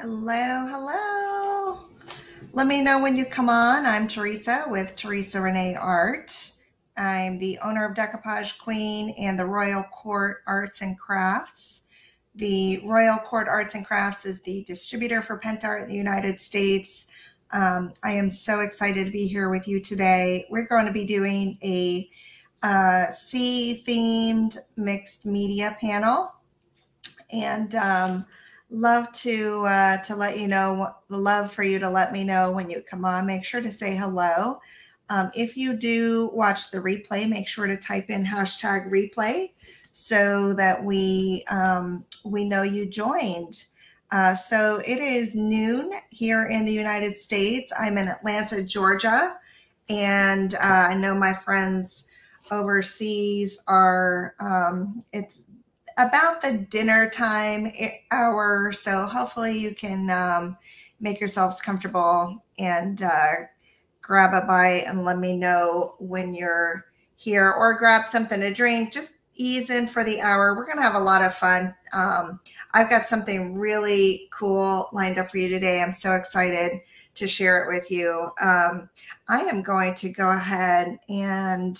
Hello, hello. Let me know when you come on. I'm Teresa with Teresa Rene Art. I'm the owner of Decoupage Queen and the Royal Court Arts and Crafts. The Royal Court Arts and Crafts is the distributor for Pentart in the United States. I am so excited to be here with you today. We're going to be doing a sea-themed mixed media panel, and love to let you know, love for you to let me know when you come on. Make sure to say hello. If you do watch the replay, make sure to type in hashtag replay so that we know you joined. So it is noon here in the United States. I'm in Atlanta, Georgia, and I know my friends overseas are, it's about the dinner time hour, so hopefully you can make yourselves comfortable and grab a bite and let me know when you're here, or grab something to drink. Just ease in for the hour. We're gonna have a lot of fun. I've got something really cool lined up for you today. I'm so excited to share it with you. I am going to go ahead and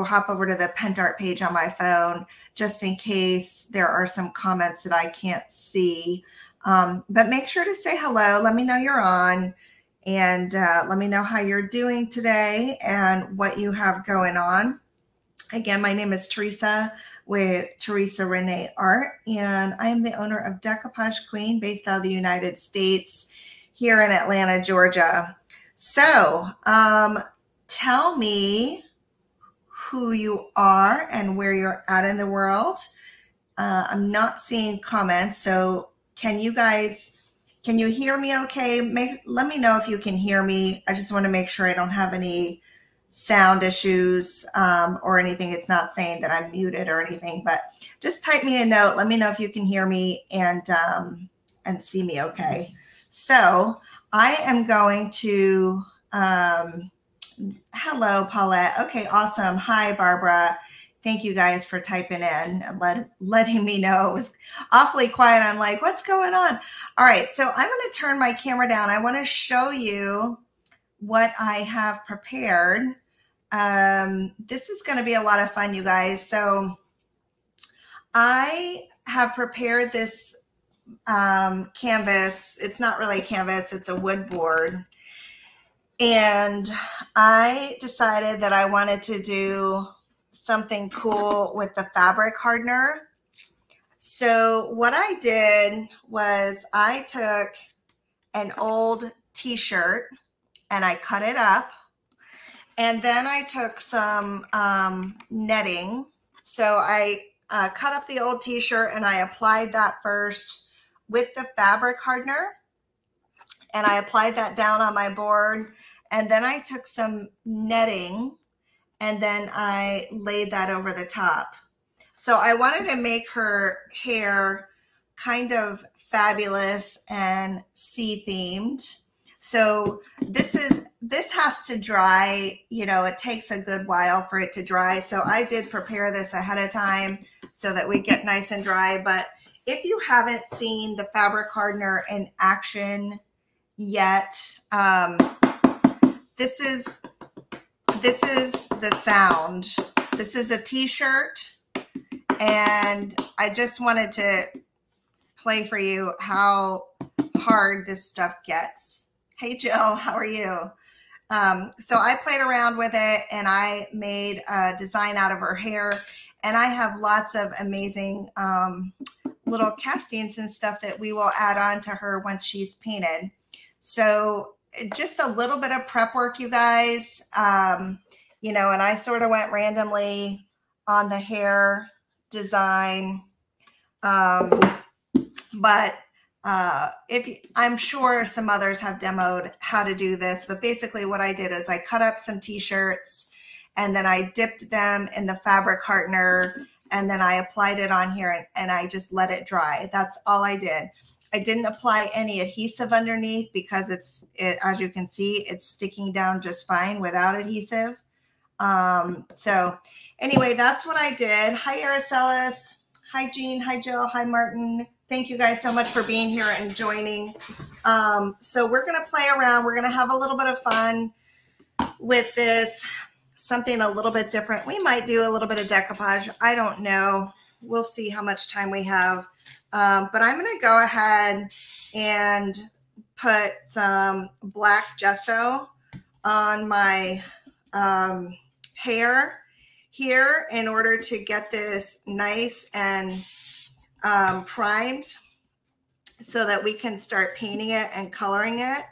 hop over to the Pentart page on my phone, just in case there are some comments that I can't see. But make sure to say hello. Let me know you're on, and let me know how you're doing today and what you have going on. Again, my name is Teresa with Teresa Rene Art, and I am the owner of Decoupage Queen, based out of the United States, here in Atlanta, Georgia. So tell me who you are and where you're at in the world. I'm not seeing comments, so can you hear me okay? Let me know if you can hear me. I just want to make sure I don't have any sound issues or anything. It's not saying that I'm muted or anything, but just type me a note. Let me know if you can hear me and see me okay. So I am going to hello, Paulette. Okay, awesome. Hi, Barbara. Thank you guys for typing in and letting me know. It was awfully quiet. I'm like, what's going on? All right, so I'm going to turn my camera down. I want to show you what I have prepared. This is going to be a lot of fun, you guys. So I have prepared this canvas. It's not really a canvas. It's a wood board. And I decided that I wanted to do something cool with the fabric hardener. So what I did was I took an old t-shirt and I cut it up. And then I took some netting. So I cut up the old t-shirt and I applied that first with the fabric hardener. And I applied that down on my board. And then I took some netting and then I laid that over the top. So I wanted to make her hair kind of fabulous and sea themed. So this has to dry, you know, it takes a good while for it to dry. So I did prepare this ahead of time so that we get nice and dry. But if you haven't seen the fabric hardener in action yet, this is the sound. This is a t-shirt, and I just wanted to play for you how hard this stuff gets. Hey Jill, how are you? So I played around with it and I made a design out of her hair, and I have lots of amazing little castings and stuff that we will add on to her once she's painted. So just a little bit of prep work, you guys, you know, and I sort of went randomly on the hair design. But I'm sure some others have demoed how to do this, but basically what I did is I cut up some t-shirts and then I dipped them in the fabric hardener, and then I applied it on here and I just let it dry. That's all I did. I didn't apply any adhesive underneath because as you can see, it's sticking down just fine without adhesive. So anyway, that's what I did. Hi, Araceli. Hi, Jean. Hi, Jill. Hi, Martin. Thank you guys so much for being here and joining. So we're going to play around. We're going to have a little bit of fun with this, something a little bit different. We might do a little bit of decoupage. I don't know. We'll see how much time we have. But I'm going to go ahead and put some black gesso on my hair here in order to get this nice and primed so that we can start painting it and coloring it.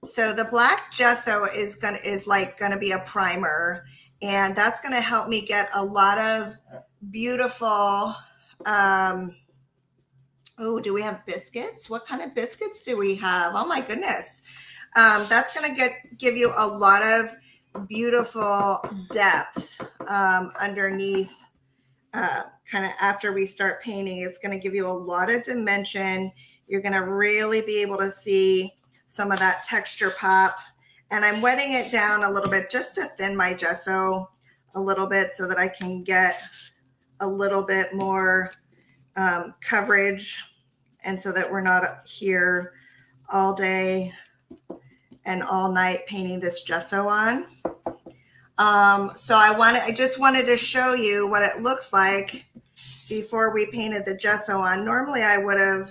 So the black gesso is gonna be a primer, and that's gonna help me get a lot of beautiful. Oh, do we have biscuits? What kind of biscuits do we have? Oh my goodness. That's gonna give you a lot of beautiful depth underneath. Kind of after we start painting, it's going to give you a lot of dimension. You're going to really be able to see some of that texture pop. And I'm wetting it down a little bit just to thin my gesso a little bit so that I can get a little bit more coverage, and so that we're not here all day and all night painting this gesso on. So I just wanted to show you what it looks like before we painted the gesso on. Normally I would have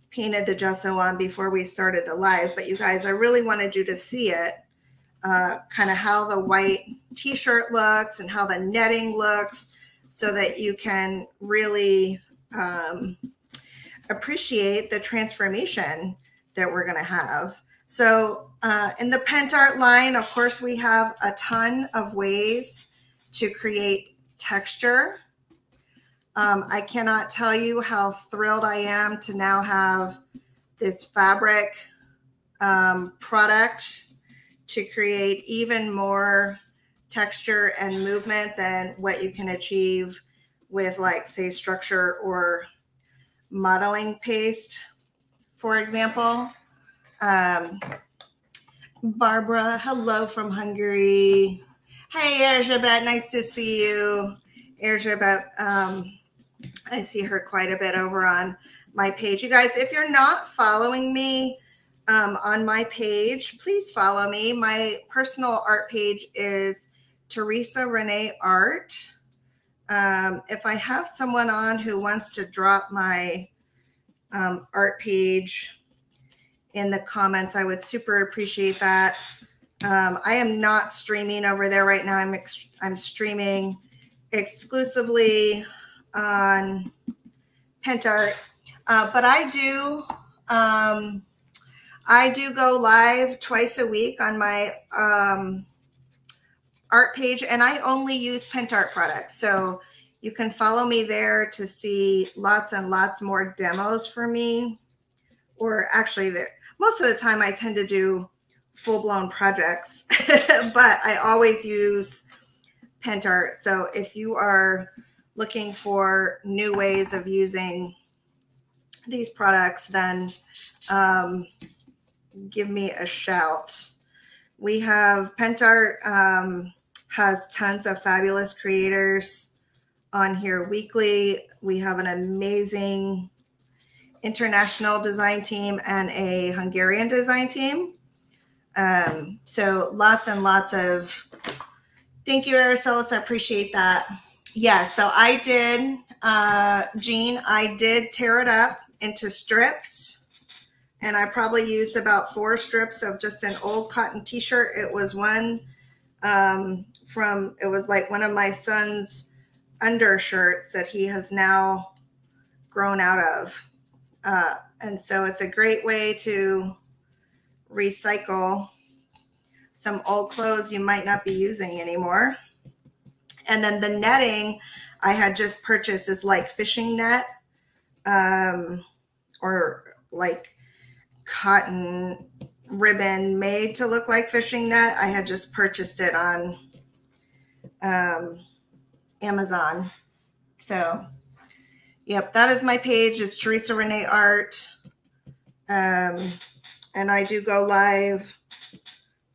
painted the gesso on before we started the live, but you guys, I really wanted you to see it, kind of how the white t-shirt looks and how the netting looks, so that you can really appreciate the transformation that we're going to have. So in the PentArt line, of course, we have a ton of ways to create texture. I cannot tell you how thrilled I am to now have this fabric product to create even more texture and movement than what you can achieve with, like, say, structure or modeling paste, for example. Barbara, hello from Hungary. Hey, Erzsébet, nice to see you. Erzsébet, I see her quite a bit over on my page. You guys, if you're not following me on my page, please follow me. My personal art page is Teresa Rene Art. If I have someone on who wants to drop my art page in the comments, I would super appreciate that. I am not streaming over there right now. I'm streaming exclusively on PentArt, but I do go live twice a week on my art page, and I only use PentArt products. So you can follow me there to see lots and lots more demos for me. Or actually, most of the time I tend to do full-blown projects, but I always use PentArt. So if you are looking for new ways of using these products, then give me a shout. We have PentArt has tons of fabulous creators on here weekly. We have an amazing international design team and a Hungarian design team. So lots and lots of, thank you, Araceli, I appreciate that. Yeah, so I did, Jean, I did tear it up into strips, and I probably used about 4 strips of just an old cotton t-shirt. It was one it was like one of my son's undershirts that he has now grown out of. And so it's a great way to recycle some old clothes you might not be using anymore. And then the netting I had just purchased is like fishing net, or like cotton ribbon made to look like fishing net. I had just purchased it on Amazon. So yep, that is my page. It's Teresa Rene Art. And I do go live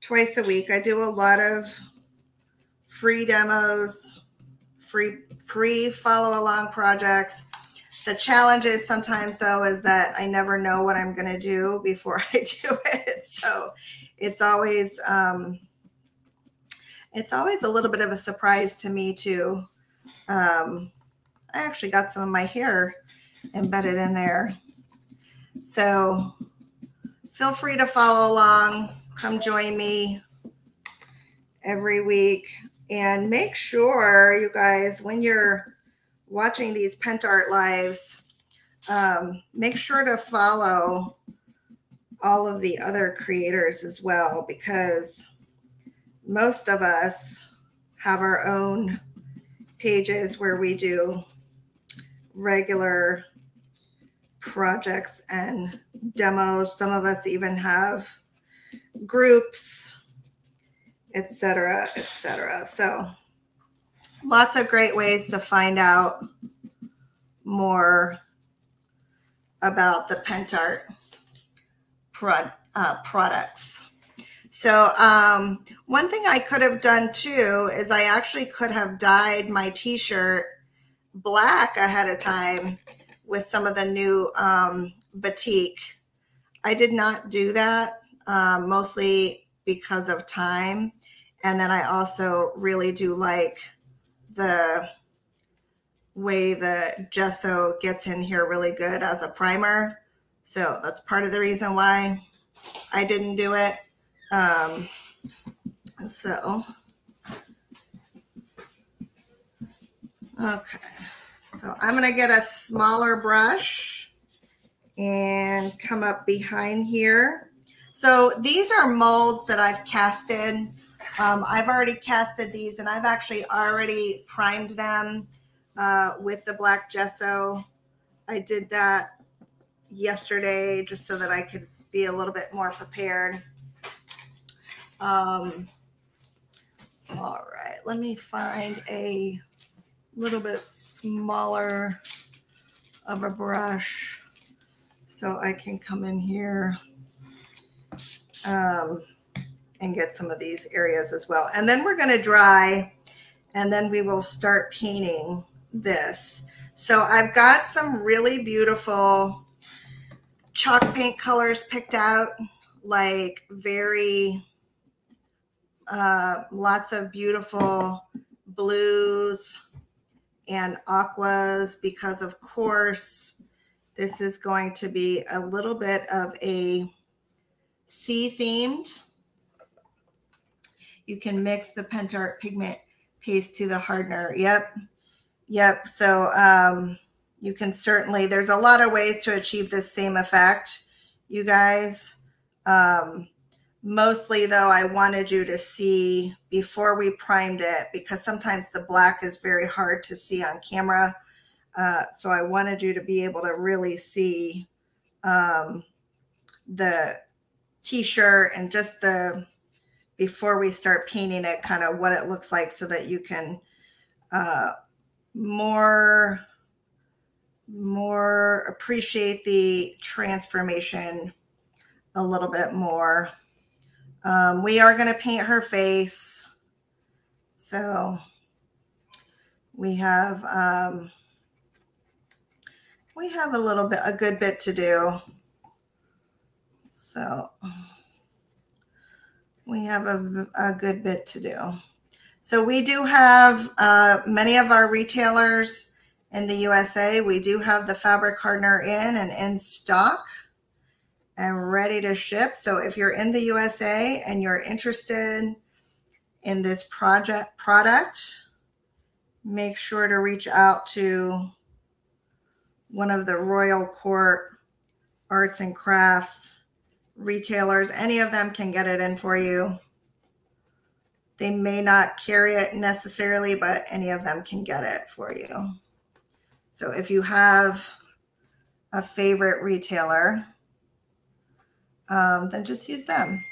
twice a week. I do a lot of free demos, free follow along projects. The challenge is sometimes though is that I never know what I'm going to do before I do it. So it's always a little bit of a surprise to me too. I actually got some of my hair embedded in there. So feel free to follow along. Come join me every week. And make sure, you guys, when you're watching these PentArt lives, make sure to follow all of the other creators as well, because most of us have our own pages where we do regular projects and demos. Some of us even have groups, etc., etc. So lots of great ways to find out more about the PentArt products. So one thing I could have done too is I actually could have dyed my t-shirt black ahead of time with some of the new batik. I did not do that, mostly because of time. And then I also really do like the way the gesso gets in here really good as a primer. So that's part of the reason why I didn't do it. Okay. So I'm going to get a smaller brush and come up behind here. So these are molds that I've casted. I've already casted these, and I've actually already primed them with the black gesso. I did that yesterday just so that I could be a little bit more prepared. All right, let me find a little bit smaller of a brush so I can come in here and get some of these areas as well. And then we're going to dry, and then we will start painting this. So I've got some really beautiful chalk paint colors picked out, like very lots of beautiful blues and aquas, because of course this is going to be a little bit of a sea themed. You can mix the PentArt pigment paste to the hardener. Yep. So you can certainly, there's a lot of ways to achieve this same effect, you guys. Mostly though, I wanted you to see before we primed it, because sometimes the black is very hard to see on camera. So I wanted you to be able to really see the t-shirt and just the, before we start painting it, kind of what it looks like, so that you can more appreciate the transformation a little bit more. We are going to paint her face. So we have a little bit, a good bit to do. So we have a good bit to do. So we do have many of our retailers in the USA. We do have the fabric hardener in and in stock and ready to ship. So if you're in the USA and you're interested in this product, make sure to reach out to one of the Royal Court Arts and Crafts retailers. Any of them can get it in for you. They may not carry it necessarily, but any of them can get it for you. So if you have a favorite retailer, then just use them.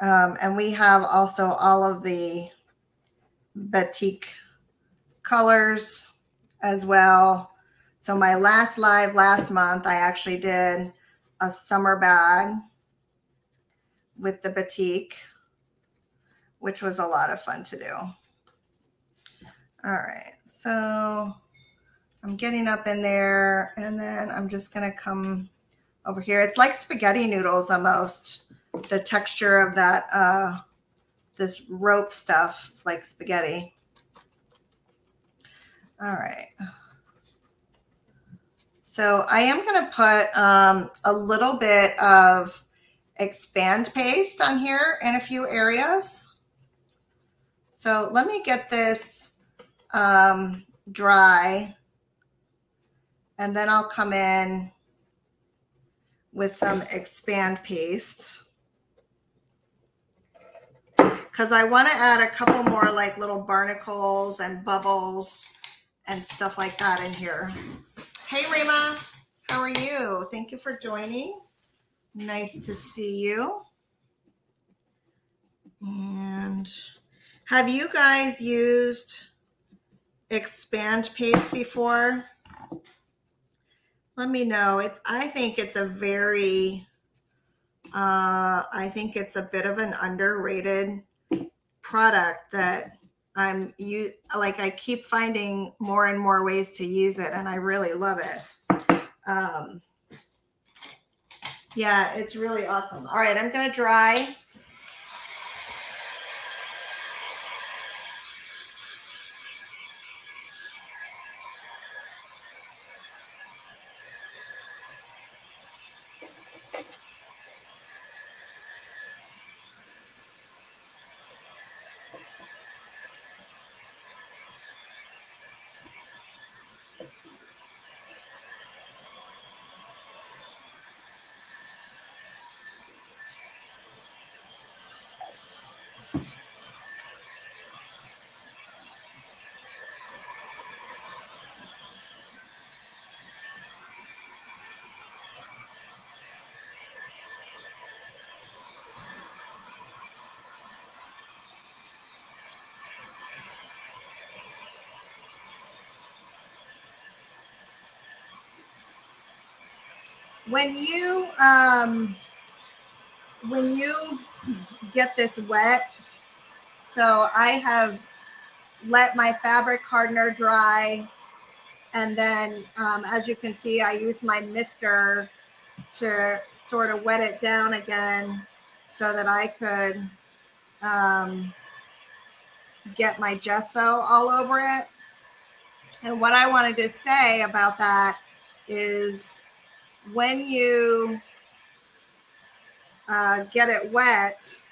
And we have also all of the batik colors as well. So my last live last month, I actually did a summer bag with the batik, which was a lot of fun to do. All right, so I'm getting up in there, and then I'm just gonna come over here. It's like spaghetti noodles almost. The texture of that, this rope stuff, it's like spaghetti. All right. So I am gonna put a little bit of expand paste on here in a few areas. So let me get this dry, and then I'll come in with some expand paste, because I want to add a couple more like little barnacles and bubbles and stuff like that in here. Hey Rima, how are you? Thank you for joining. Nice to see you. And have you guys used expand paste before? Let me know. I think it's a very, I think it's a bit of an underrated product that I keep finding more and more ways to use it, and I really love it. Yeah, it's really awesome. All right, I'm gonna dry. When you get this wet, so I have let my fabric hardener dry, and then as you can see, I use my mister to sort of wet it down again so that I could get my gesso all over it. And what I wanted to say about that is when you get it wet,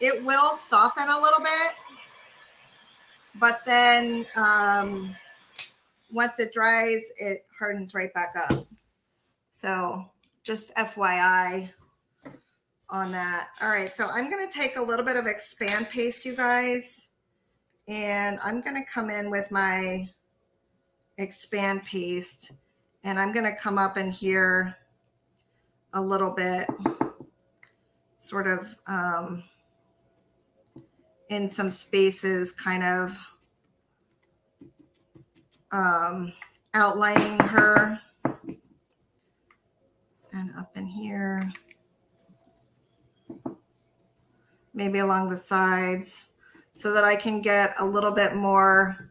it will soften a little bit, but then once it dries, it hardens right back up. So just FYI on that. All right, so I'm going to take a little bit of expand paste, you guys, and I'm going to come in with my expand paste, and I'm going to come up in here a little bit, sort of in some spaces, kind of outlining her, and up in here, maybe along the sides, so that I can get a little bit more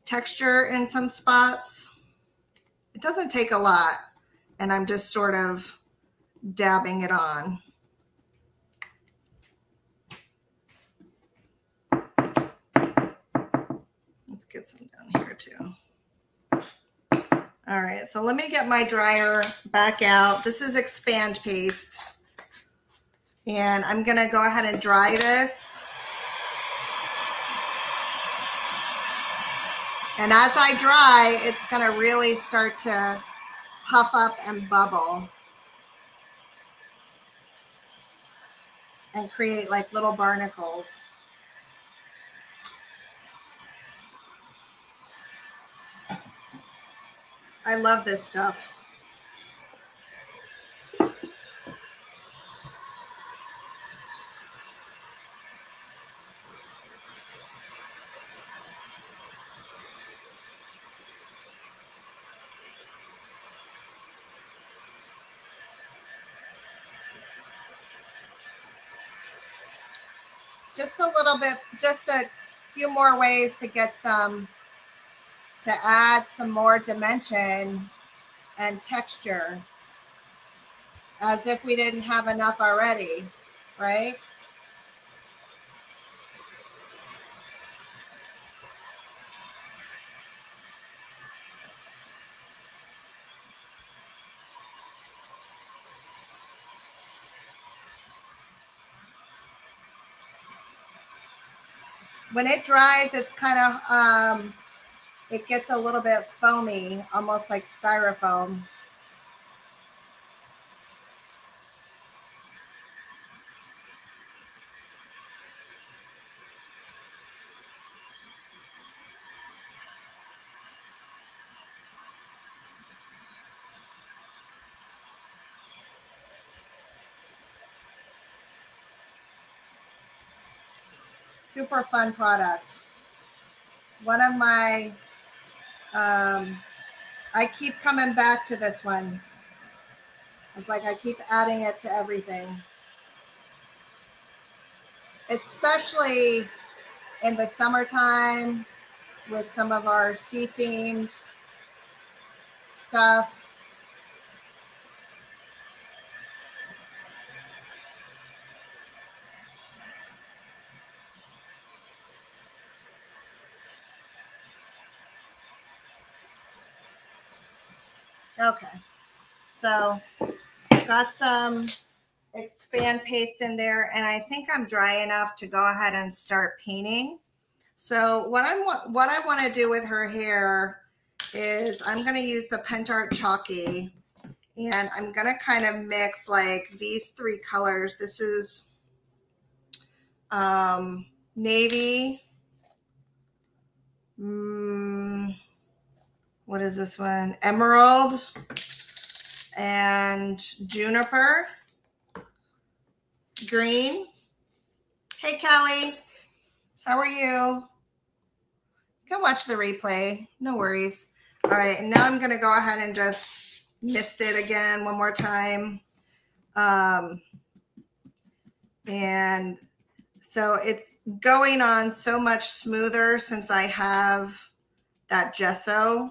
texture in some spots. It doesn't take a lot, and I'm just sort of dabbing it on. Let's get some down here too. All right, so let me get my dryer back out. This is expand paste, and I'm gonna go ahead and dry this. And as I dry, it's gonna really start to puff up and bubble and create like little barnacles. I love this stuff. Just a little bit, just a few more ways to get to add some more dimension and texture, as if we didn't have enough already, right? When it dries, it's kind of, it gets a little bit foamy, almost like styrofoam. Super fun product. One of my, I keep coming back to this one. It's like I keep adding it to everything. Especially in the summertime with some of our sea-themed stuff. Okay, so got some expand paste in there, and I think I'm dry enough to go ahead and start painting. So what I want to do with her hair is I'm going to use the Pentart Chalky, and I'm going to kind of mix like these three colors. This is navy. What is this one? Emerald and juniper green. Hey, Callie. How are you? You can watch the replay. No worries. All right. And now I'm going to go ahead and just mist it again one more time. And so it's going on so much smoother since I have that gesso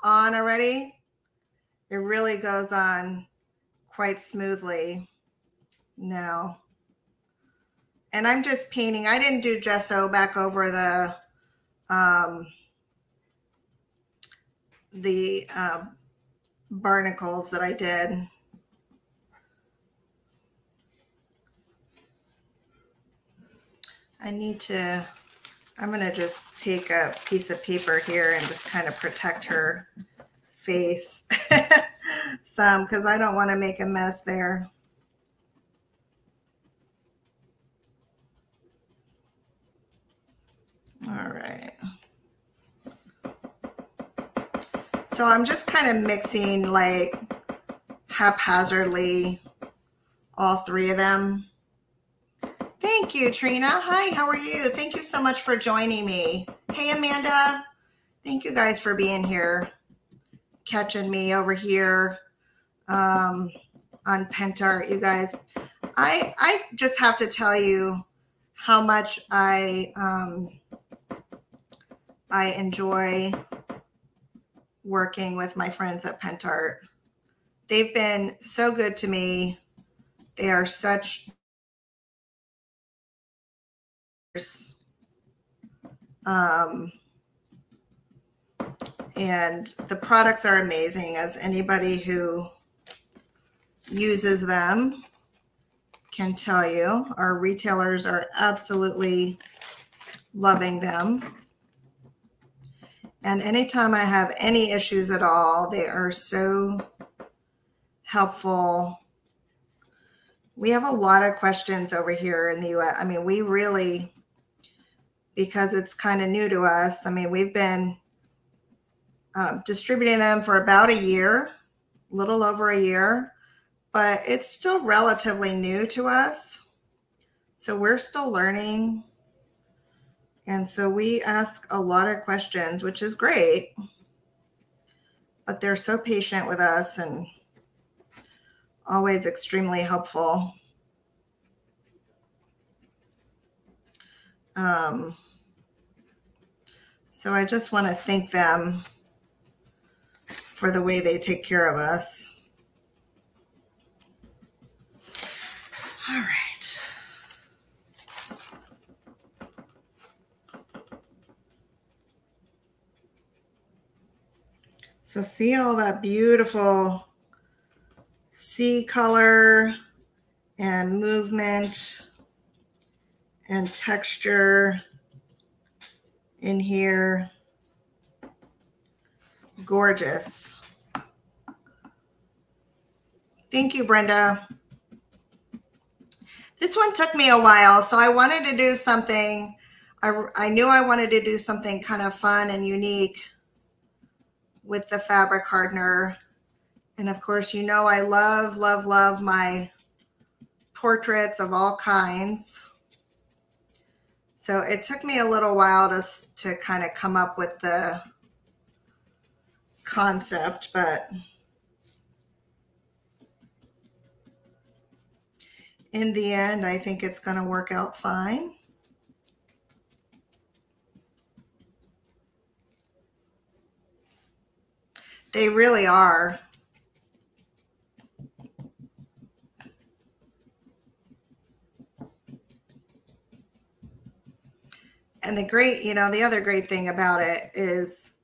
on already. It really goes on quite smoothly now. And I'm just painting. I didn't do gesso back over the barnacles that I did. I'm going to just take a piece of paper here and just kind of protect her face some, because I don't want to make a mess there. All right. So I'm just kind of mixing like haphazardly all three of them. Thank you, Trina. Hi, how are you? Thank you so much for joining me. Hey, Amanda. Thank you guys for being here, catching me over here on Pentart. You guys, I just have to tell you how much I enjoy working with my friends at Pentart. They've been so good to me. They are such and the products are amazing, as anybody who uses them can tell you. Our retailers are absolutely loving them. And anytime I have any issues at all, they are so helpful. We have a lot of questions over here in the US. I mean, we really, because it's kind of new to us, I mean, we've been distributing them for about a year, a little over a year, but it's still relatively new to us. So we're still learning. And so we ask a lot of questions, which is great, but they're so patient with us and always extremely helpful. So I just want to thank them for the way they take care of us. All right. So see all that beautiful sea color and movement and texture in here. Gorgeous. Thank you, Brenda. This one took me a while, so I wanted to do something. I knew I wanted to do something kind of fun and unique with the fabric hardener. And of course, you know I love, love, love my portraits of all kinds. So it took me a little while to kind of come up with the concept, but in the end, I think it's going to work out fine. They really are. And the other great thing about it is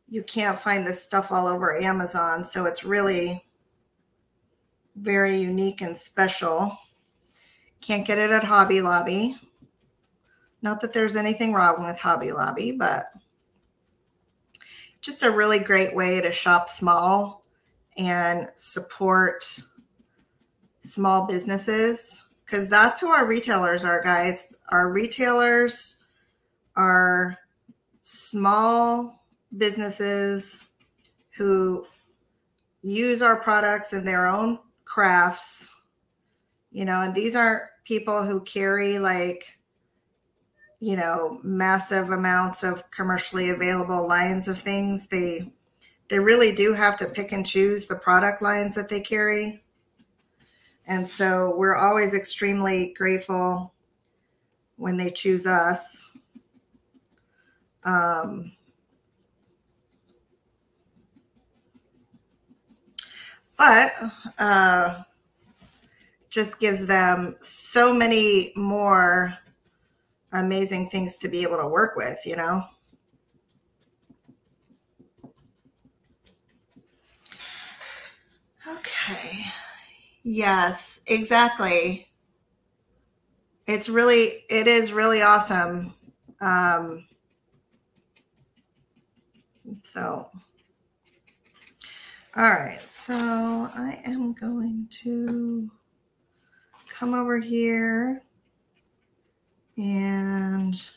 you can't find this stuff all over Amazon. So it's really very unique and special. Can't get it at Hobby Lobby. Not that there's anything wrong with Hobby Lobby, but just a really great way to shop small and support small businesses, because that's who our retailers are, guys. Our retailers are small businesses who use our products in their own crafts, and these aren't people who carry massive amounts of commercially available lines of things. They really do have to pick and choose the product lines that they carry. And so we're always extremely grateful when they choose us. But just gives them so many more amazing things to be able to work with, Okay. Yes, exactly. It is really awesome. So, all right. So I am going to come over here and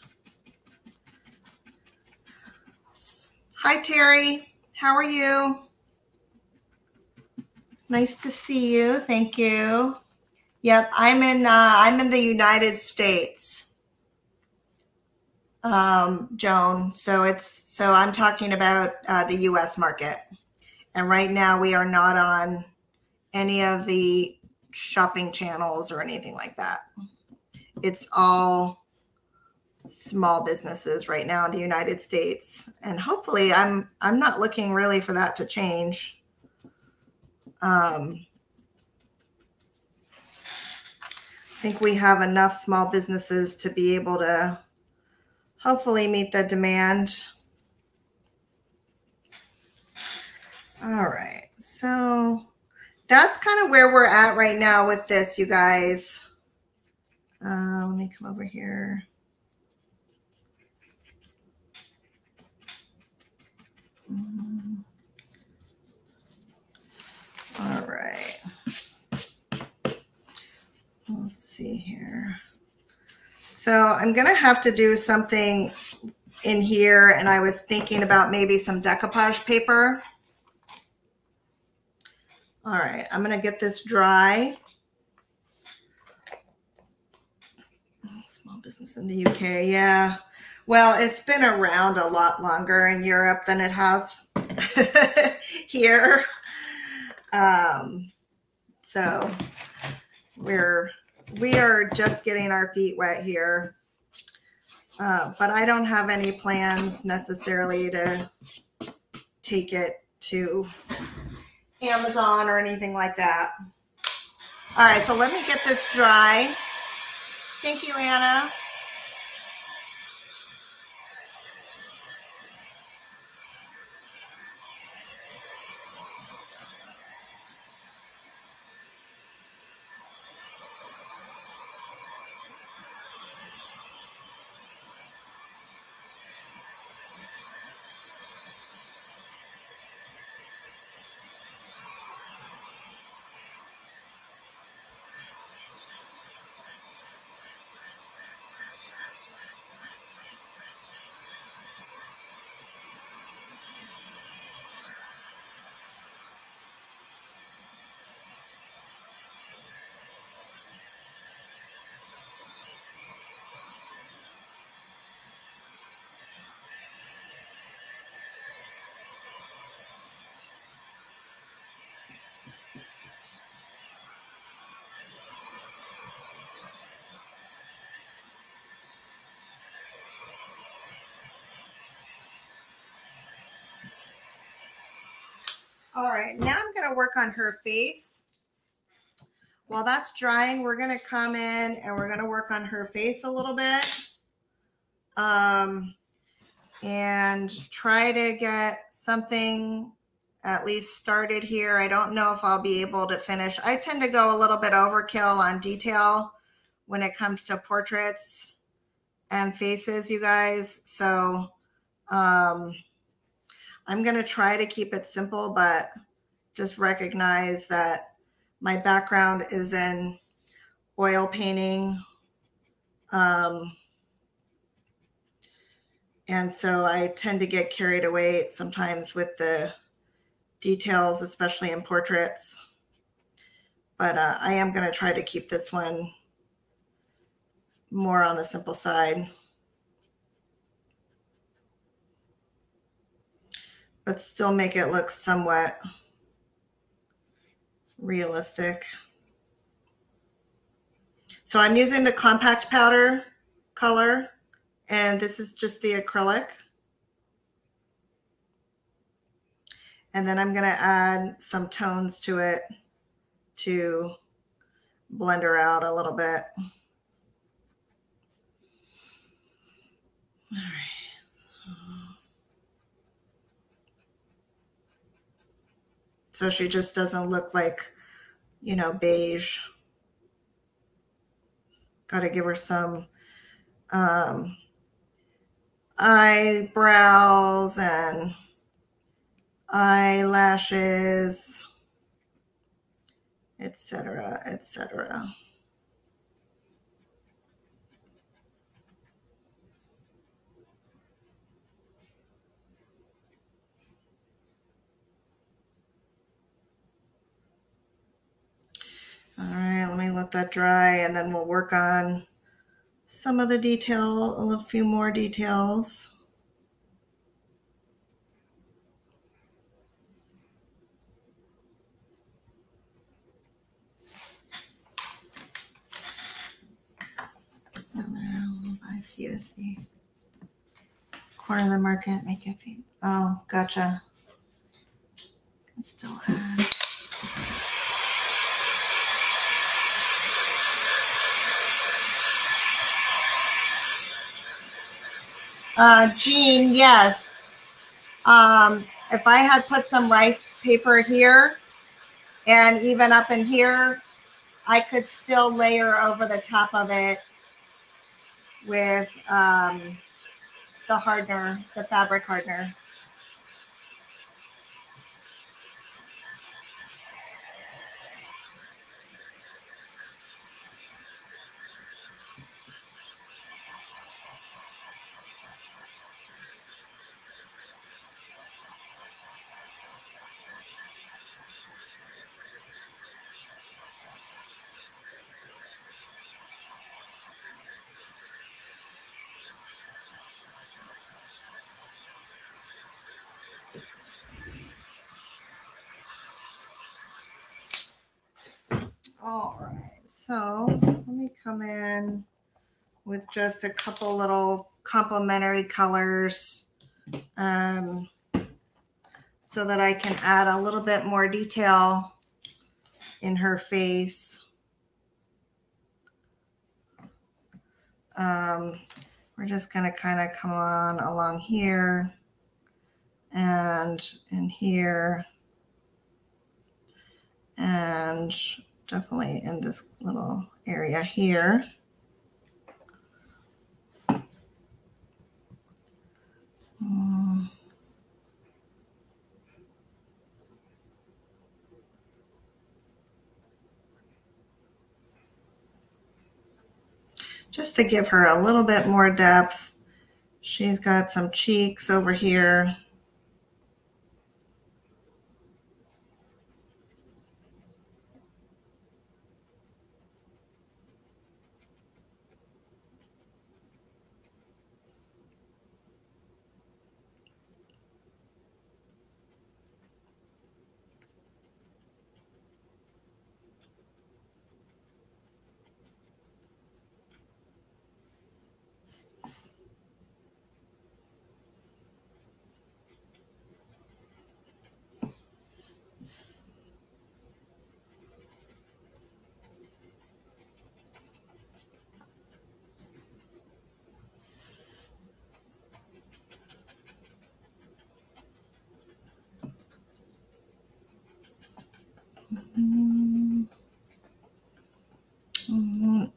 hi, Terry. How are you? Nice to see you. Thank you. Yep, I'm in the United States, Joan. So I'm talking about the U.S. market, and right now we are not on any of the shopping channels or anything like that. It's all small businesses right now in the United States, and hopefully, I'm not looking really for that to change. I think we have enough small businesses to be able to hopefully meet the demand. All right, so that's kind of where we're at right now with this, you guys. Let me come over here. All right. Let's see here. So I'm going to have to do something in here, and I was thinking about maybe some decoupage paper. All right, I'm going to get this dry. Small business in the UK, yeah. Well, it's been around a lot longer in Europe than it has here. So we are just getting our feet wet here. but I don't have any plans necessarily to take it to Amazon or anything like that. All right, so let me get this dry. Thank you, Anna. All right, now I'm going to work on her face. While that's drying, we're going to come in and we're going to work on her face a little bit. And try to get something at least started here. I don't know if I'll be able to finish. I tend to go a little bit overkill on detail when it comes to portraits and faces, you guys. So I'm going to try to keep it simple, but just recognize that my background is in oil painting. And so I tend to get carried away sometimes with the details, especially in portraits. But I am going to try to keep this one more on the simple side. But still make it look somewhat realistic. So I'm using the compact powder color, and this is just the acrylic. And then I'm going to add some tones to it to blend her out a little bit. All right. So she just doesn't look like, you know, beige. Got to give her some eyebrows and eyelashes, etc., etc. All right, let me let that dry, and then we'll work on some of the detail, a few more details. I see. Corner of the market, make it feed. Oh, gotcha. Can still add. Jean, yes. If I had put some rice paper here and even up in here, I could still layer over the top of it with the hardener, the fabric hardener. All right, so let me come in with just a couple little complementary colors so that I can add a little bit more detail in her face. We're just going to kind of come on along here and in here and definitely in this little area here. Just to give her a little bit more depth. She's got some cheeks over here.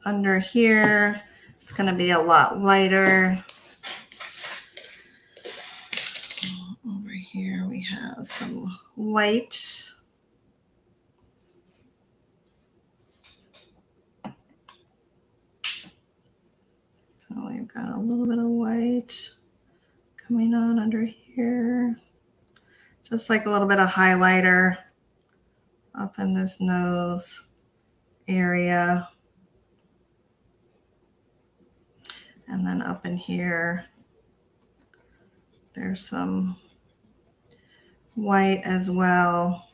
Under here, it's going to be a lot lighter. Over here, we have some white. So we've got a little bit of white coming on under here. Just like a little bit of highlighter up in this nose area. And then up in here, there's some white as well.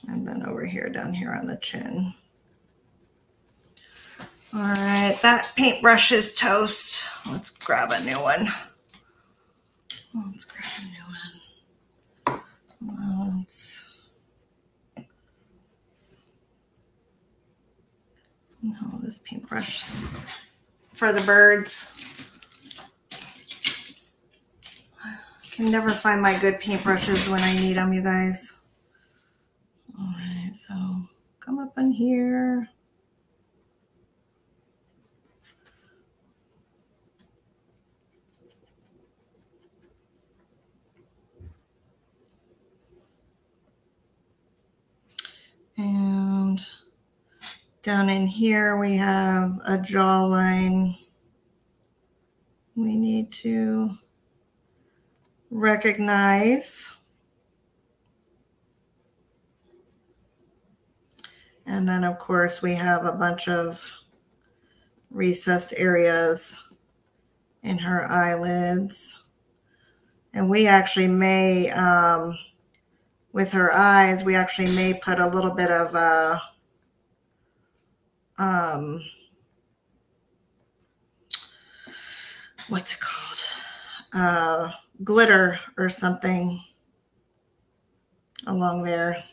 And then over here, down here on the chin. All right, that paintbrush is toast. Let's grab a new one. Let's grab a new one. No, this paintbrush for the birds. I can never find my good paintbrushes when I need them, you guys. All right, so come up in here. And down in here, we have a jawline we need to recognize. And then, of course, we have a bunch of recessed areas in her eyelids. And we actually may, with her eyes, we actually may put a little bit of what's it called? Glitter or something along there.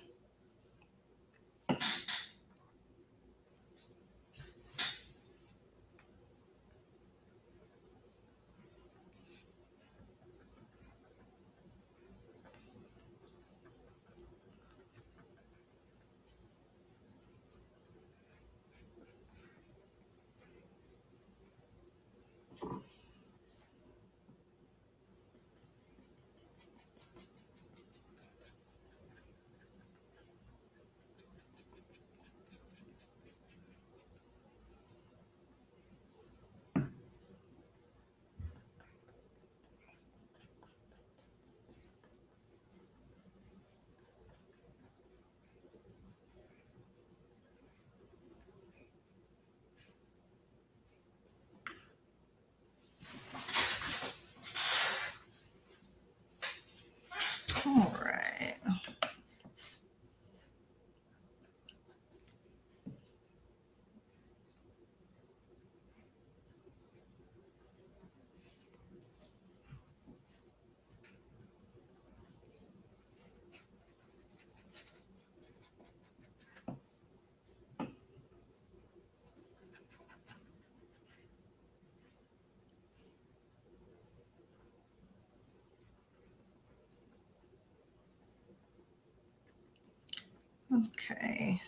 Okay,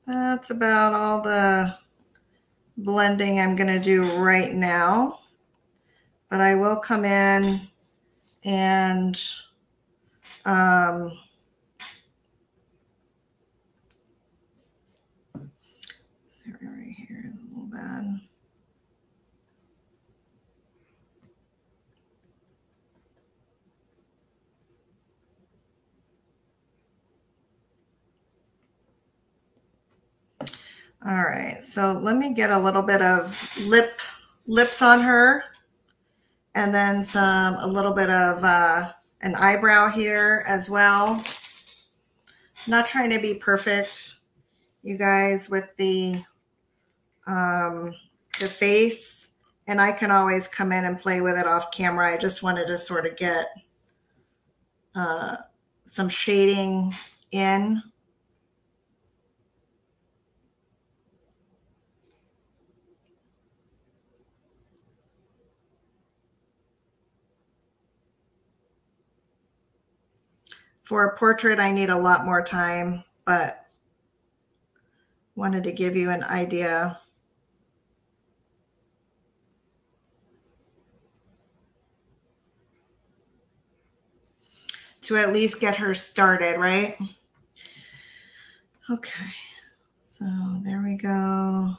that's about all the blending I'm going to do right now, but I will come in and sorry, right here is a little bad. All right, so let me get a little bit of lips on her, and then a little bit of an eyebrow here as well. I'm not trying to be perfect, you guys, with the face, and I can always come in and play with it off camera. I just wanted to sort of get some shading in. For a portrait, I need a lot more time, but wanted to give you an idea. To at least get her started, right? Okay, so there we go.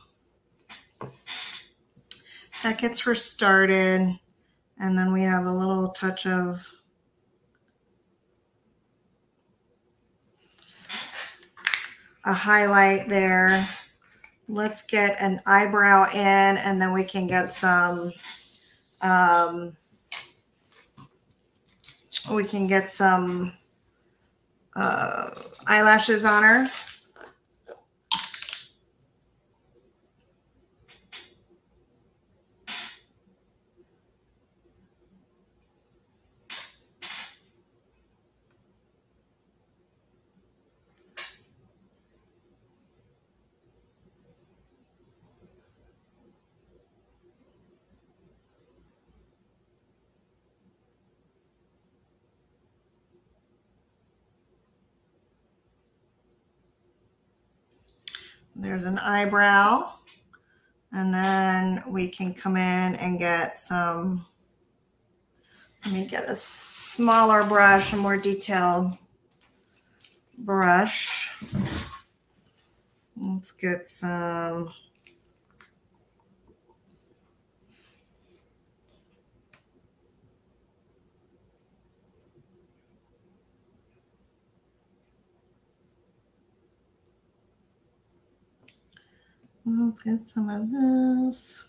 That gets her started. And then we have a little touch of a highlight there. Let's get an eyebrow in, and then we can get some eyelashes on her. There's an eyebrow, and then we can come in and get some, let me get a smaller brush, a more detailed brush. Let's get some, let's get some of this.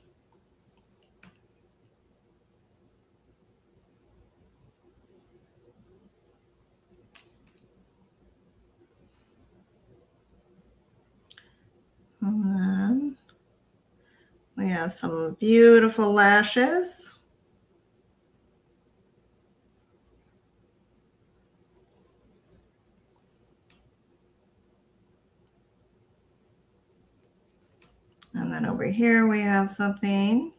And then we have some beautiful lashes. And then over here we have something,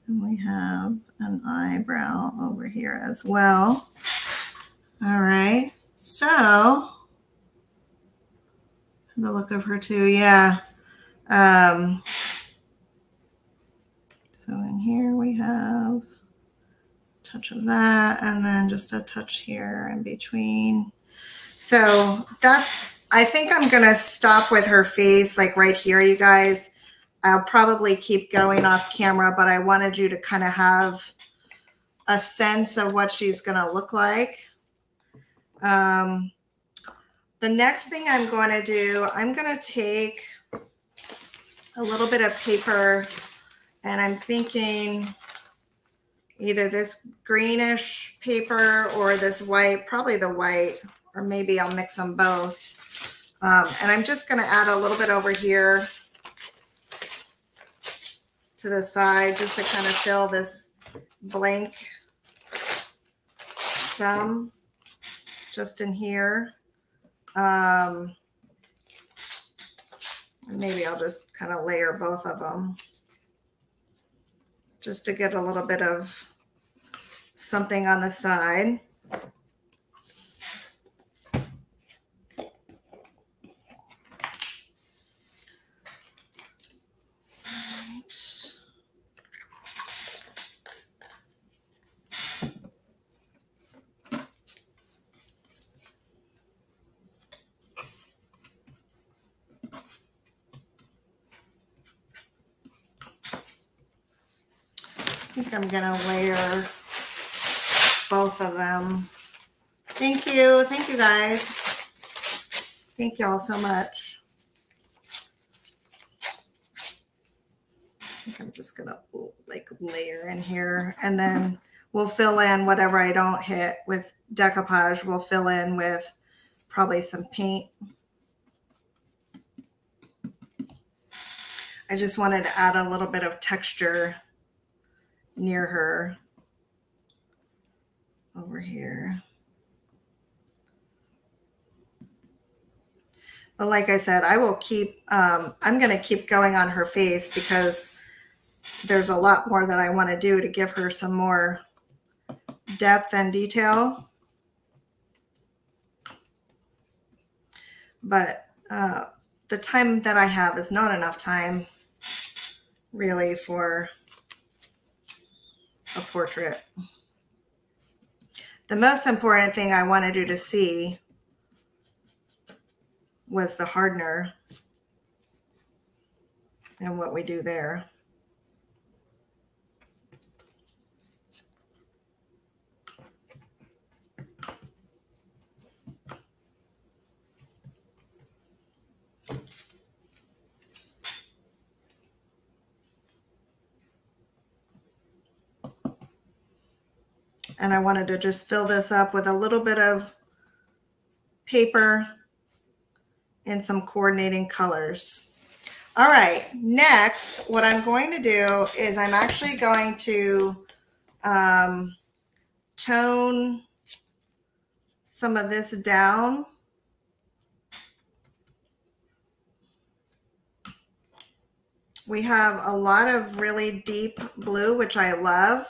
and we have an eyebrow over here as well. All right, so the look of her too, yeah. So in here we have a touch of that, and then just a touch here in between. So I think I'm gonna stop with her face like right here, you guys. I'll probably keep going off camera, but I wanted you to kind of have a sense of what she's gonna look like. The next thing I'm going to do, I'm going to take a little bit of paper, and I'm thinking either this greenish paper or this white, probably the white, or maybe I'll mix them both. And I'm just going to add a little bit over here to the side just to kind of fill this blank some just in here. Maybe I'll just kind of layer both of them just to get a little bit of something on the side. think I'm gonna layer both of them. Thank you guys. Thank you all so much. I think I'm just gonna like layer in here, and then we'll fill in whatever I don't hit with decoupage. We'll fill in with probably some paint. I just wanted to add a little bit of texture near her over here. But like I said, I will keep, I'm going to keep going on her face because there's a lot more that I want to do to give her some more depth and detail. But the time that I have is not enough time really for a portrait. The most important thing I wanted you to see was the hardener and what we do there. And I wanted to just fill this up with a little bit of paper and some coordinating colors. All right, next, what I'm going to do is I'm actually going to tone some of this down. We have a lot of really deep blue, which I love,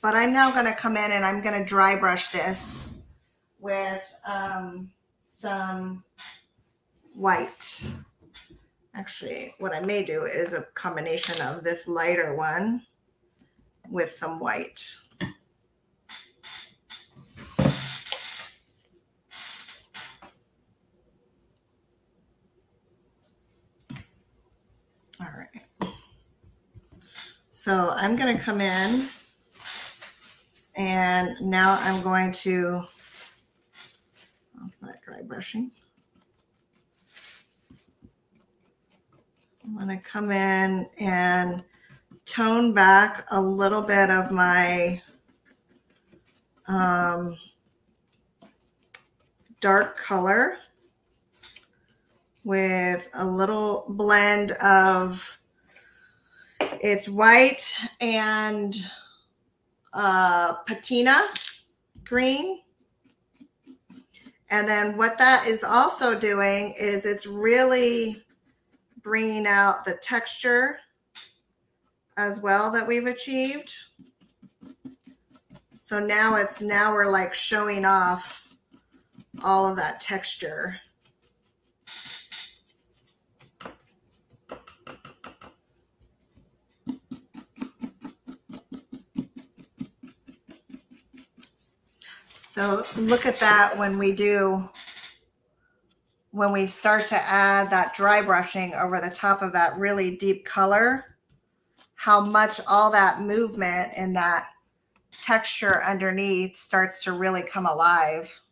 but I'm now going to come in and I'm going to dry brush this with some white. Actually, what I may do is a combination of this lighter one with some white. All right. So I'm going to come in and now I'm going to, oh, it's not dry brushing. I'm going to come in and tone back a little bit of my dark color with a little blend of, it's white and patina green. And then what that is also doing is it's really bringing out the texture as well that we've achieved. So now we're like showing off all of that texture. So look at that when we start to add that dry brushing over the top of that really deep color, how much all that movement and that texture underneath starts to really come alive.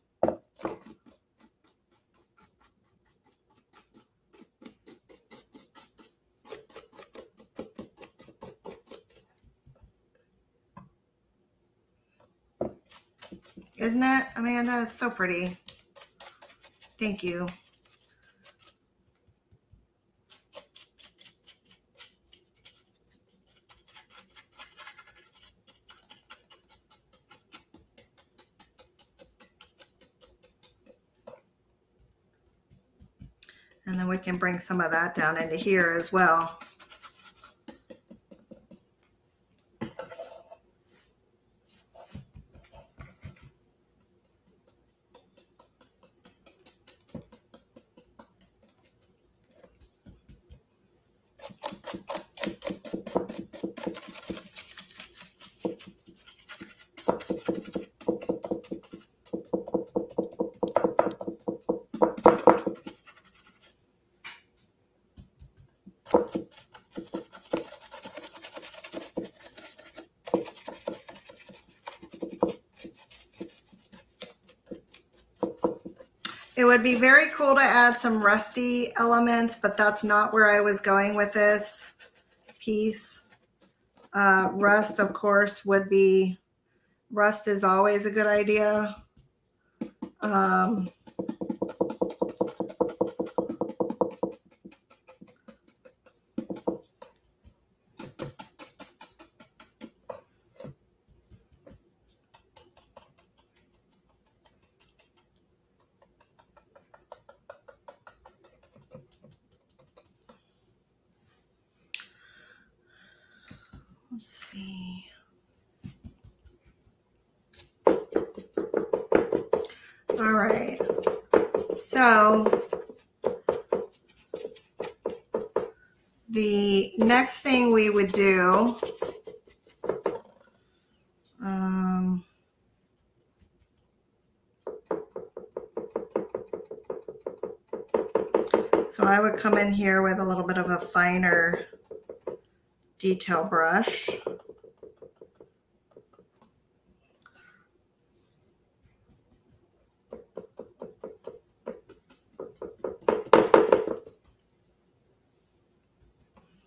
Isn't it, Amanda? It's so pretty. Thank you. And then we can bring some of that down into here as well. It would be very cool to add some rusty elements, but that's not where I was going with this piece. Rust, of course, would be, rust is always a good idea. Let's see. All right. So the next thing we would do, so I would come in here with a little bit of a finer detail brush.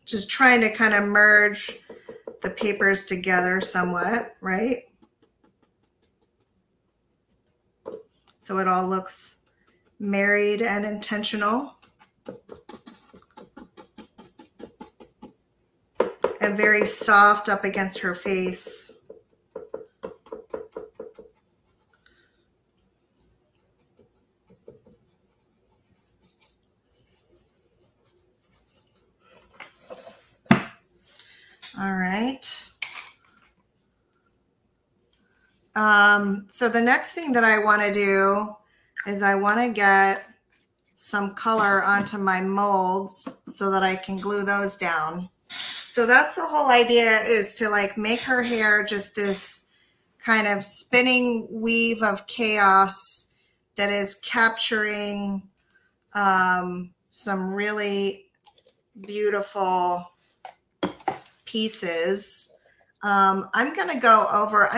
Just trying to kind of merge the papers together somewhat, right? So it all looks married and intentional. And very soft up against her face. All right. So the next thing that I want to do is I want to get some color onto my molds so that I can glue those down. So that's the whole idea, is to like make her hair just this kind of spinning weave of chaos that is capturing some really beautiful pieces. I'm probably going to go over,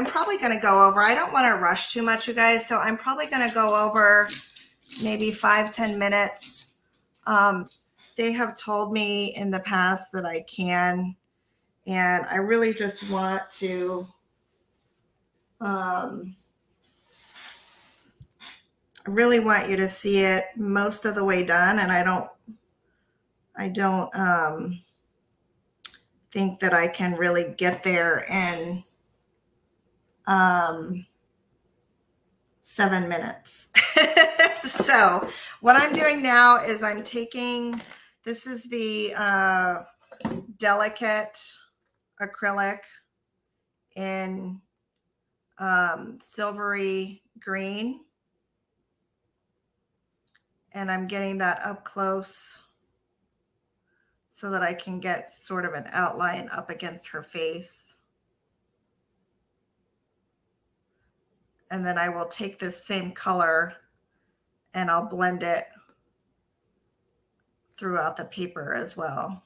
I don't want to rush too much, you guys, so I'm probably going to go over maybe 5-10 minutes. They have told me in the past that I can, and I really just want to I really want you to see it most of the way done, and I don't think that I can really get there in 7 minutes. So what I'm doing now is I'm taking, this is the delicate acrylic in silvery green, and I'm getting that up close so that I can get sort of an outline up against her face. And then I will take this same color and I'll blend it throughout the paper as well.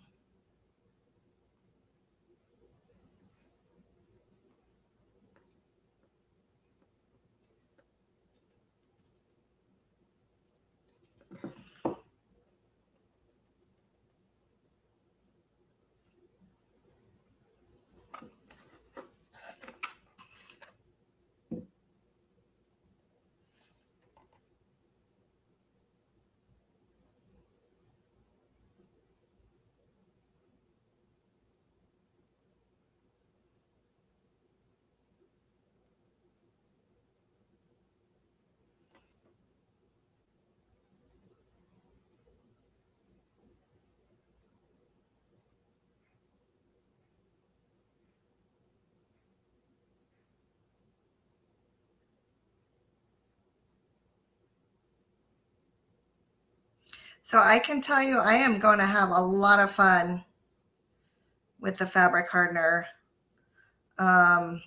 So I can tell you, I am going to have a lot of fun with the fabric hardener. We're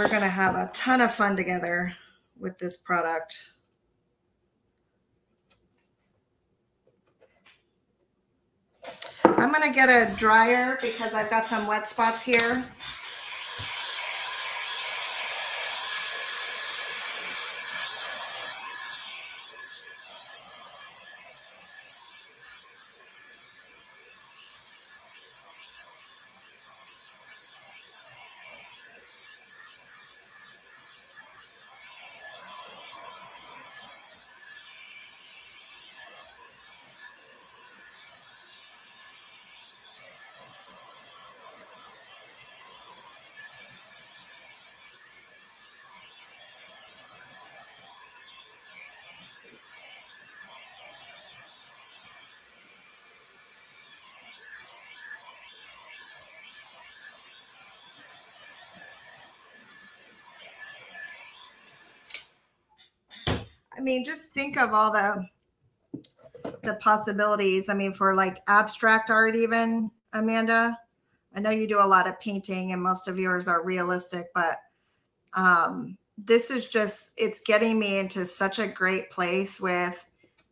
going to have a ton of fun together with this product. I'm going to get a dryer because I've got some wet spots here. mean, just think of all the possibilities. I mean, for like abstract art even, Amanda, I know you do a lot of painting and most of yours are realistic, but this is just, it's getting me into such a great place with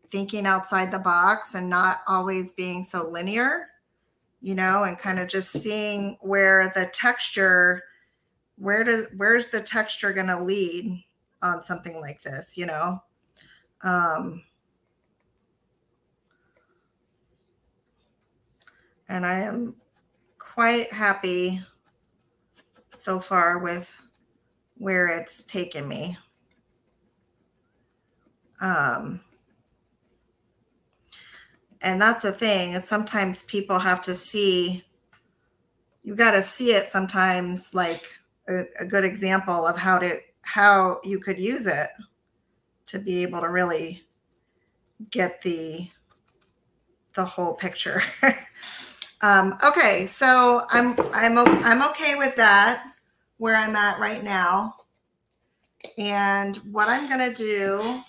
thinking outside the box and not always being so linear, you know, and kind of just seeing where the texture, where's the texture going to lead on something like this, you know? And I am quite happy so far with where it's taken me. And that's the thing, is sometimes people have to see, you've got to see it sometimes, like a good example of how you could use it to be able to really get the whole picture. Okay, so I'm okay with that, where I'm at right now. And what I'm gonna do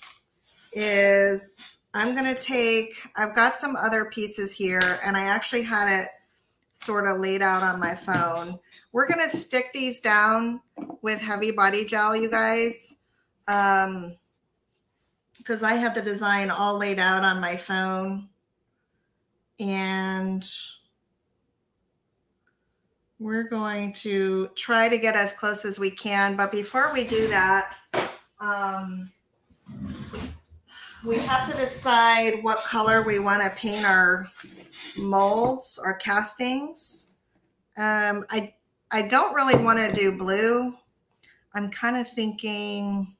is I'm gonna take, I've got some other pieces here, and I actually had it sort of laid out on my phone. We're gonna stick these down with heavy body gel, you guys, because I had the design all laid out on my phone. And we're going to try to get as close as we can. But before we do that, we have to decide what color we want to paint our molds, our castings. I don't really want to do blue. I'm kind of thinking,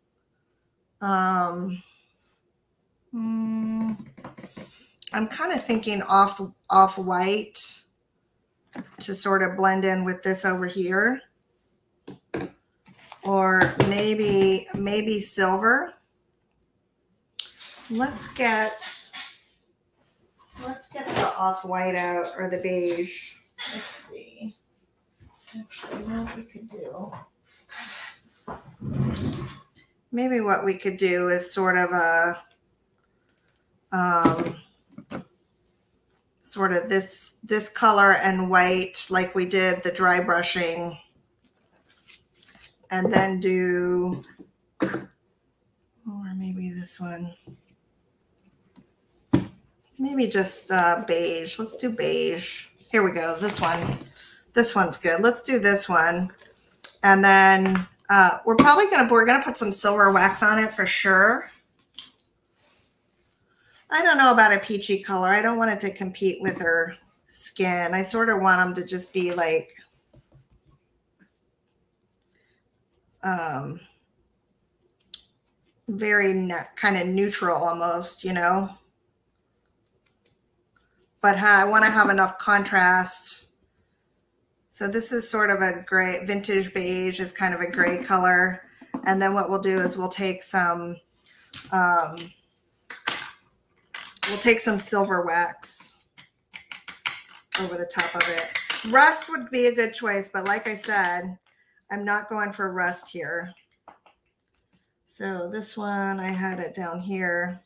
I'm kind of thinking off white to sort of blend in with this over here, or maybe silver. Let's get the off-white out, or the beige. Let's see. Actually, you know what we could do? Maybe what we could do is sort of a sort of this color and white, like we did the dry brushing, and then do, or maybe this one. Maybe just beige. Let's do beige. Here we go. This one. This one's good. Let's do this one. And then we're gonna put some silver wax on it for sure. I don't know about a peachy color. I don't want it to compete with her skin. I sort of want them to just be like very kind of neutral almost, you know. But I want to have enough contrast. So this is sort of a gray, vintage beige is kind of a gray color. And then what we'll do is we'll take some silver wax over the top of it. Rust would be a good choice, but like I said, I'm not going for rust here. So this one, I had it down here.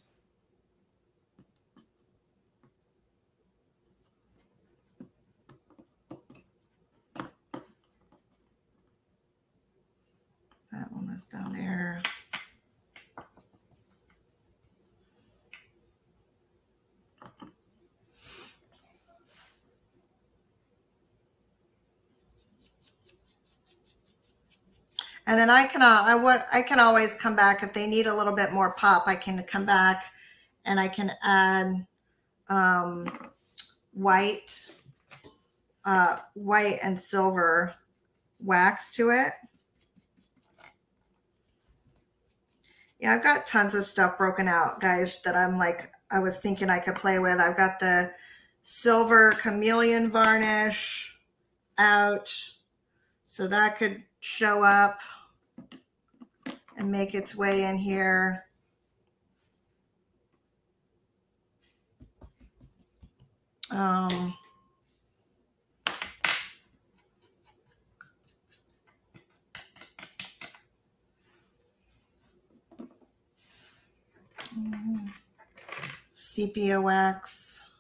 That one was down there. And then I can always come back if they need a little bit more pop. I can come back and I can add white and silver wax to it. Yeah, I've got tons of stuff broken out, guys, that I was thinking I could play with. I've got the silver chameleon varnish out, so that could show up and make its way in here. sepia wax.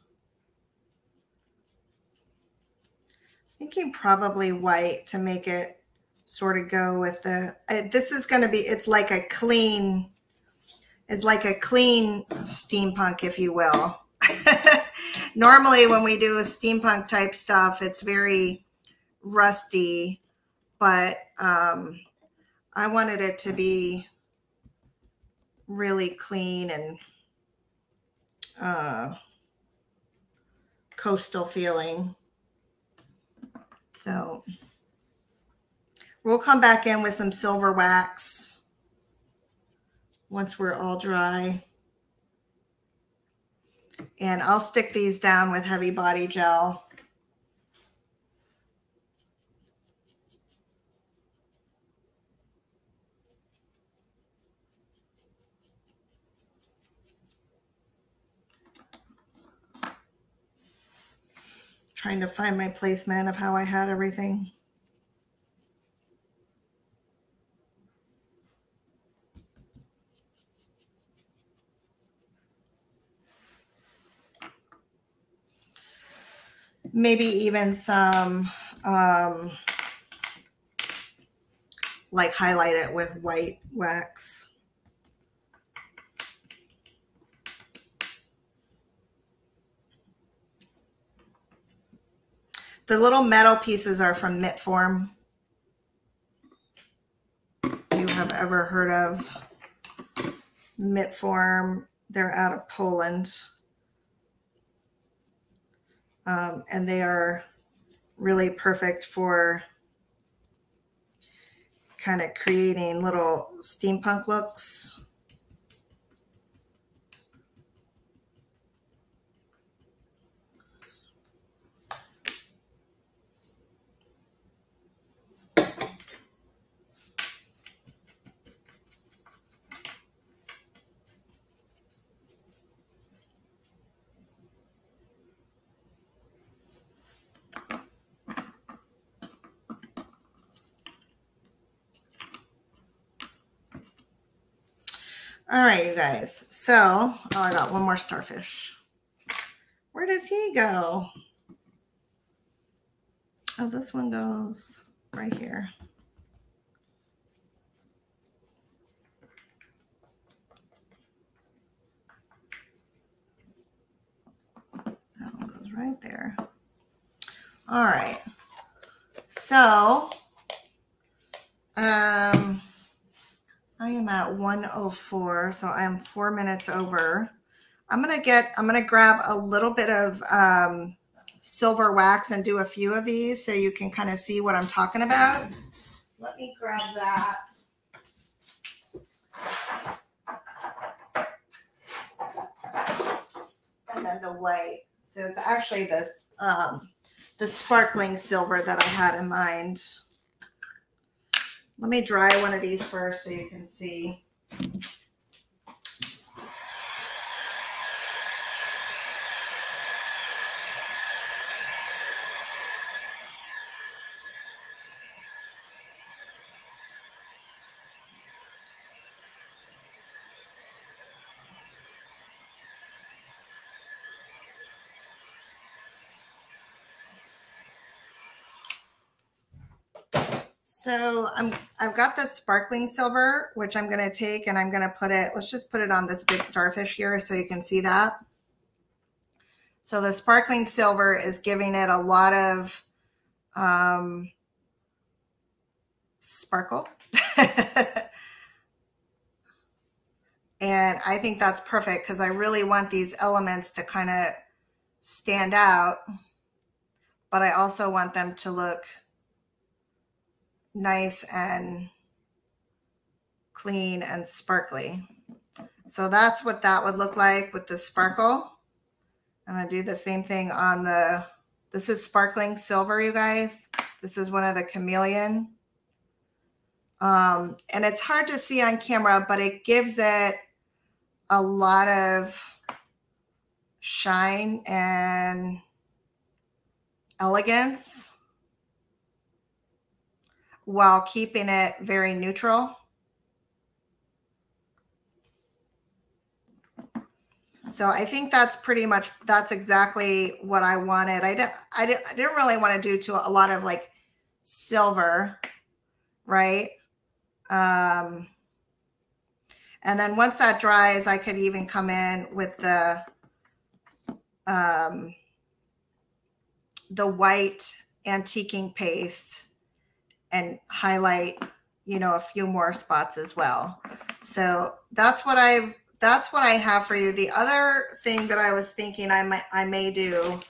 Thinking probably white to make it sort of go with the, this is going to be, it's like a clean steampunk, if you will. Normally when we do a steampunk type stuff, it's very rusty, but I wanted it to be really clean and coastal feeling. So we'll come back in with some silver wax once we're all dry. And I'll stick these down with heavy body gel. Trying to find my placement of how I had everything. Maybe even some, like highlight it with white wax. The little metal pieces are from Knit Form. If you have ever heard of Knit Form, they're out of Poland. And they are really perfect for kind of creating little steampunk looks. All right, you guys. So, oh, I got one more starfish. Where does he go? Oh, this one goes right here. That one goes right there. All right. So, I am at 1:04, so I am 4 minutes over. I'm gonna grab a little bit of silver wax and do a few of these so you can kind of see what I'm talking about. Let me grab that. And then the white. So it's actually this the sparkling silver that I had in mind. Let me dry one of these first so you can see. So I've got this sparkling silver, which I'm going to take and I'm going to put it, let's just put it on this big starfish here so you can see that. So the sparkling silver is giving it a lot of sparkle. And I think that's perfect because I really want these elements to kind of stand out, but I also want them to look nice and clean and sparkly. So that's what that would look like with the sparkle. I'm going to do the same thing on the, this is sparkling silver, you guys. This is one of the chameleon. And it's hard to see on camera, but it gives it a lot of shine and elegance while keeping it very neutral. So I think that's pretty much, that's exactly what I wanted. I didn't really want to do a lot of like silver, right? And then once that dries, I could even come in with the white antiquing paste and highlight, you know, a few more spots as well. So that's what I have for you. The other thing that I was thinking I may do,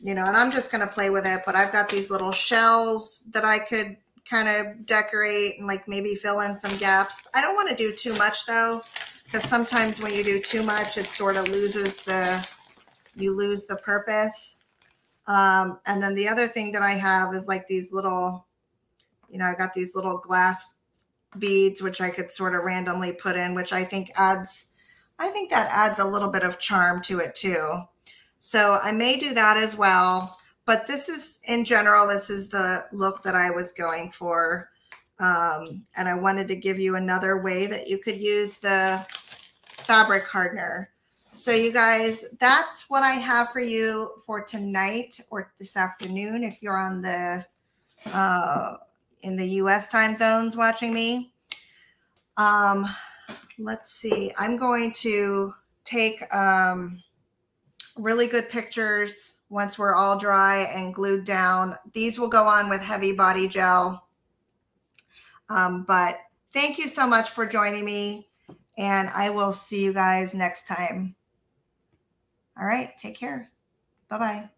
you know, and I'm just going to play with it, but I've got these little shells that I could kind of decorate and like maybe fill in some gaps. I don't want to do too much though, because sometimes when you do too much, it sort of loses you lose the purpose. And then the other thing that I have is like these little, you know, I got these little glass beads, which I could sort of randomly put in, which I think that adds a little bit of charm to it too. So I may do that as well, but this is, in general, this is the look that I was going for. And I wanted to give you another way that you could use the fabric hardener. So you guys, that's what I have for you for tonight or this afternoon if you're on the in the US time zones watching me. Let's see. I'm going to take really good pictures once we're all dry and glued down. These will go on with heavy body gel. But thank you so much for joining me, and I will see you guys next time. All right, take care. Bye-bye.